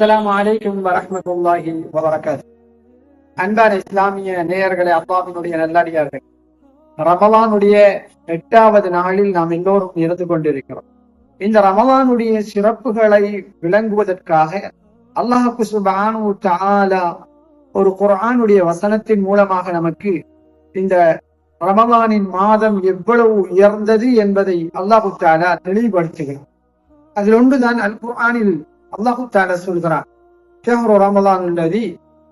அஸ்ஸலாமு அலைக்கும் வரஹ்மத்துல்லாஹி வபரகாத்துஹு. அன்பான இஸ்லாமிய நேயர்களே, அல்லாஹ்வினுடைய நல்லடியார்கள், ரமலானுடைய 8வது நாளில் நாம் எல்லோரும் இருந்து கொண்டிருக்கிறோம். இந்த ரமலானுடைய சிறப்புகளை விளங்குவதற்காக அல்லாஹ் சுப்ஹானஹு வ தஆலா ஒரு குர்ஆனுடைய வசனத்தின் மூலமாக நமக்கு இந்த ரமலானின் மாதம் எவ்வளவு உயர்ந்தது என்பதை அல்லாஹ் தஆலா தெளிவுபடுத்துகிறார். அதில் ஒன்றுதான் அல் குர்ஆனில் அல்லாஹ் தஆலா சொல்கிறார், ஷஹ்ரு ரமலான் அல்லதி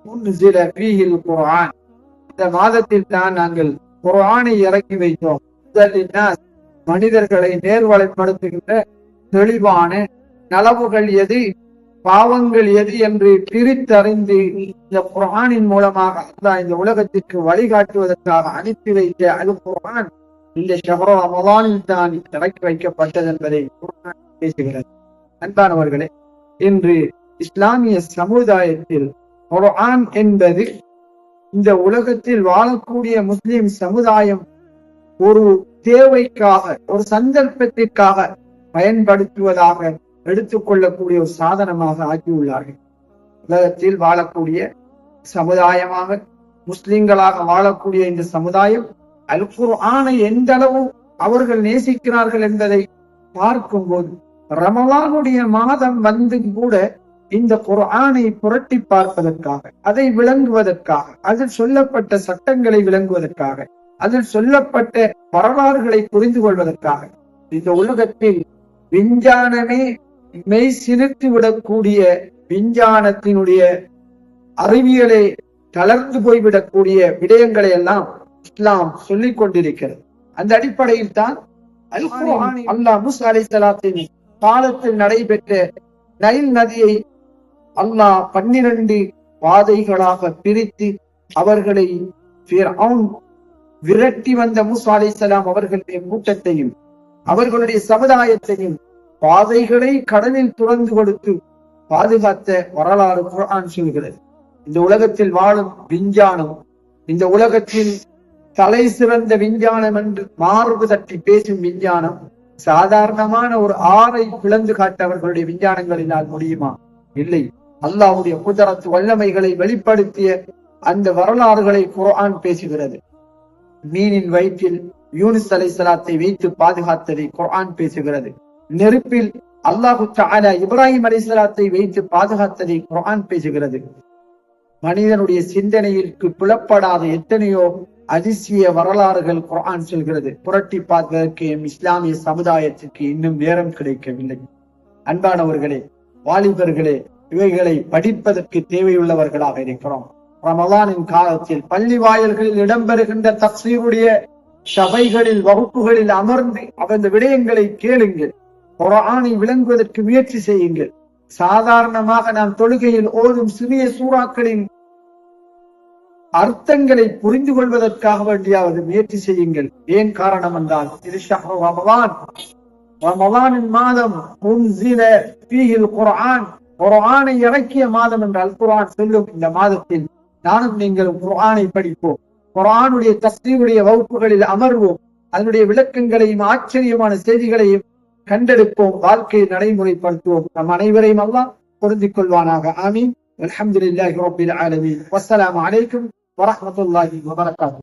உன்ஸில ஃபீஹில் குர்ஆன். இந்த மாதத்தில் தான் நாங்கள் குர்ஆனை இறக்கி வைத்தோம். மனிதர்களை நேர்வழிப்படுத்துகின்ற தெளிவான நலவுகள் எது, பாவங்கள் எது என்று பிரித்தறிந்து இந்த குர்ஆனின் மூலமாக அல்லாஹ் இந்த உலகத்திற்கு வழிகாட்டுவதற்காக அனுப்பி வைத்த அல் குர்ஆன் இந்த ஷஹ்ரு ரமலானில் தான் இறக்கி வைக்கப்பட்டது என்பதை குர்ஆன் பேசுகிறது. அன்பானவர்களே, இன்று இஸ்லாமிய சமுதாயத்தில் குர்ஆன் என்பது இந்த உலகத்தில் வாழக்கூடிய முஸ்லிம் சமுதாயம் ஒரு தேவைக்காக, ஒரு சந்தர்ப்பத்திற்காக பயன்படுத்துவதாக எடுத்துக்கொள்ளக்கூடிய ஒரு சாதனமாக ஆக்கியுள்ளார்கள். உலகத்தில் வாழக்கூடிய சமுதாயமாக, முஸ்லிம்களாக வாழக்கூடிய இந்த சமுதாயம் அல் குர்ஆனை எந்த அளவு அவர்கள் நேசிக்கிறார்கள் என்பதை பார்க்கும்போது, ரமலானுடைய மாதம் வந்து கூட இந்த குர்ஆனை புரட்டி பார்ப்பதற்காக, அதை விளங்குவதற்காக, அதில் சொல்லப்பட்ட சட்டங்களை விளங்குவதற்காக, அதில் சொல்லப்பட்ட வரலாறுகளை புரிந்து கொள்வதற்காக, இந்த உலகத்தில் விஞ்ஞானமே மெய் சிலிர்த்து விடக்கூடிய, விஞ்ஞானத்தினுடைய அறிவியலை தளர்ந்து போய்விடக்கூடிய விடயங்களை எல்லாம் இஸ்லாம் சொல்லிக் கொண்டிருக்கிறது. அந்த அடிப்படையில் தான் அல் குர்ஆனில் அல்லாஹ் மூஸா அலைஹிஸ்ஸலாத்தின் காலத்தில் நடைபெற்ற நைல் நதியை அல்லாஹ் 12 பாதைகளாக பிரித்து அவர்களை ஃபிர்அவுன் விரட்டி வந்த மூஸா அலைஹிஸ்ஸலாம் அவர்களுடைய கூட்டத்தையும் அவர்களுடைய சமுதாயத்தையும் பாதைகளை கடலில் துறந்து கொடுத்து பாதுகாத்த வரலாறு குர்ஆன் சொல்கிறது. இந்த உலகத்தில் வாழும் விஞ்ஞானம், இந்த உலகத்தில் தலை சிறந்த விஞ்ஞானம் என்று மார்பு தட்டி பேசும் விஞ்ஞானம், சாதாரணமான ஒரு ஆறை பிளந்து காட்ட அவர்களுடைய விஞ்ஞானங்களினால் முடியுமா? இல்லை. அல்லாஹ்வுடைய குதரத் வல்லமைகளை வெளிப்படுத்திய அந்த வரலாறுகளை குர்ஆன் பேசுகிறது. மீனின் வயிற்றில் யூனுஸ் அலைஹிஸ்ஸலாத்தை வைத்து பாதுகாத்ததை குர்ஆன் பேசுகிறது. நெருப்பில் அல்லாஹ் தஆலா இப்ராஹிம் அலைஹிஸ்ஸலாத்தை வைத்து பாதுகாத்ததை குர்ஆன் பேசுகிறது. மனிதனுடைய சிந்தனைக்கு புலப்படாத எத்தனையோ அதிசய வரலாறுகள் குர்ஆன் சொல்கிறது. புரட்டி பார்ப்பதற்கு இஸ்லாமிய சமுதாயத்திற்கு இன்னும் நேரம் கிடைக்கவில்லை. அன்பானவர்களே, வாலிபர்களே, இவைகளை படிப்பதற்கு தேவையுள்ளவர்களாக இருக்கிறோம். ரமலானின் காலத்தில் பள்ளி வாயில்களில் இடம்பெறுகின்ற தஃசீருடைய சபைகளில், வகுப்புகளில் அமர்ந்து அந்த விடயங்களை கேளுங்கள். குர்ஆனை விளங்குவதற்கு முயற்சி செய்யுங்கள். சாதாரணமாக நாம் தொழுகையில் ஓதும் சிறிய சூறாக்களின் அர்த்தங்களை புரிந்து கொள்வதற்காக வேண்டியாவது முயற்சி செய்யுங்கள். ஏன் காரணம் என்றால், இது ஷஹ்ரு ரமலான், ரமலானின் மாதம், உன்ஸில ஃபீஹில் குர்ஆன், குர்ஆனை இறக்கிய மாதம் என்றால் குர்ஆன் சொல்லும் இந்த மாதத்தில் நானும் நீங்களும் குர்ஆனை படிப்போம், குர்ஆனுடைய தஃசீருடைய வகுப்புகளில் அமர்வோம், அதனுடைய விளக்கங்களையும் ஆச்சரியமான செய்திகளையும் கண்டெடுப்போம், வாழ்க்கையை நடைமுறைப்படுத்துவோம். நம் அனைவரையும் அல்லாஹ் பொருந்திக் கொள்வானாக. ஆமீன். அல்ஹம்துலில்லாஹி ரப்பில் ஆலமீன். வஸ்ஸலாமு அலைக்கும் வரஹ்மத்துல்லாஹி வபரகாத்துஹு.